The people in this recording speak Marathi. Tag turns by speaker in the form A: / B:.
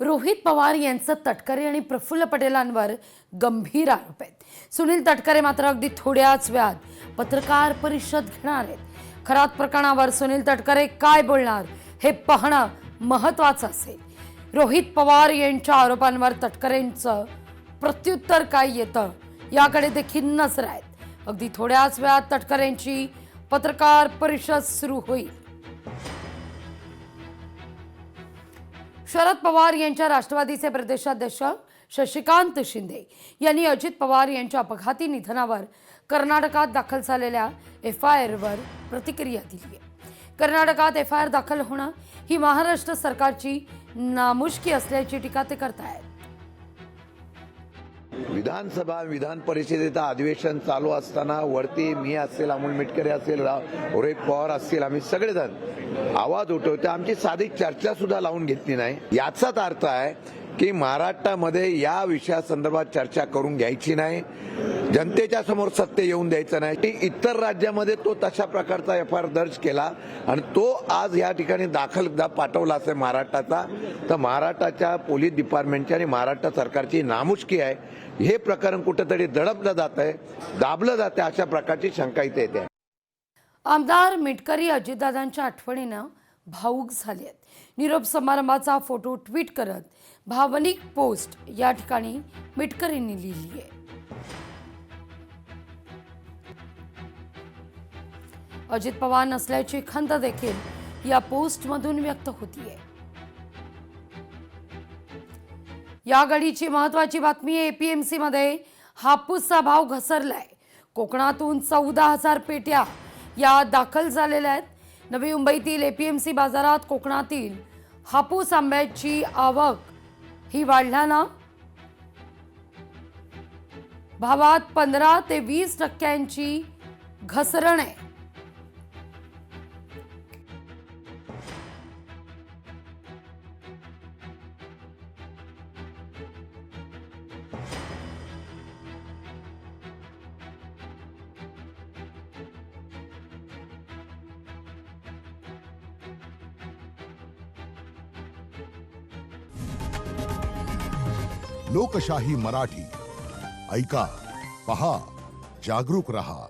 A: रोहित पवार यांचं तटकरे आणि प्रफुल्ल पटेलांवर गंभीर आरोप आहेत। सुनील तटकरे मात्र अगदी थोड्याच वेळात पत्रकार परिषद घेणार आहेत। खरात प्रकरणावर सुनील तटकरे काय बोलणार हे पाहणं महत्त्वाचं असेल। रोहित पवार यांच्या आरोपांवर तटकरेंचं प्रत्युत्तर काय येतं याकडे देखील नजर आहे। अगदी थोड्याच वेळात तटकरेंची पत्रकार परिषद सुरू होईल। शरद पवार यांच्या राष्ट्रवादीचे प्रदेशाध्यक्ष शशिकांत शिंदे यांनी अजित पवार यांच्या अपघाती निधनावर कर्नाटकात दाखल झालेल्या FIR वर प्रतिक्रिया दिली आहे। कर्नाटकात FIR दाखल होणं ही महाराष्ट्र सरकारची नामुष्की असल्याची टीका ते करतायत।
B: विधानसभा विधान परिषदेचं अधिवेशन चालू असताना वरती मी असेल, अमोल मिटकरे असेल, रोहित पवार असतील, आम्ही सगळेजण आवाज उठवतो। आमची साधी चर्चा सुद्धा लावून घेतली नाही। याचाच अर्थ आहे की महाराष्ट्रामध्ये या विषयासंदर्भात चर्चा करून घ्यायची नाही, जनतेच्या समोर सत्य येऊन द्यायचं नाही। इतर राज्यामध्ये तो तशा प्रकारचा FIR दर्ज केला आणि तो आज या ठिकाणी दाखल पाठवला असेल महाराष्ट्राचा, तर महाराष्ट्राच्या पोलीस डिपार्टमेंटची आणि महाराष्ट्र सरकारची नामुष्की आहे। हे प्रकरण कुठेतरी दडपलं जात आहे, दाबलं जाते, अशा प्रकारची शंका इथे येते।
A: आमदार मिटकरी अजितदादांच्या आठवणीनं भावूक झाले आहेत। निरोप समारंभाचा फोटो ट्विट करत भावनिक पोस्ट या ठिकाणी मिटकरींनी लिहिली आहे। अजित पवार नसल्याची खंत देखील या पोस्टमधून व्यक्त होतीये। या घडीची महत्त्वाची बातमी आहे। APMC मध्ये हापूसचा भाव घसरलाय। कोकणातून 14,000 पेट्या या दाखल झालेल्या आहेत। नवी मुंबईतील APMC बाजारात कोकणातील हापूस आंब्याची आवक ही वाढल्यानं भावात 15 ते 20% घसरण आहे।
C: लोकशाही मराठी ऐका, पहा, जागरूक रहा।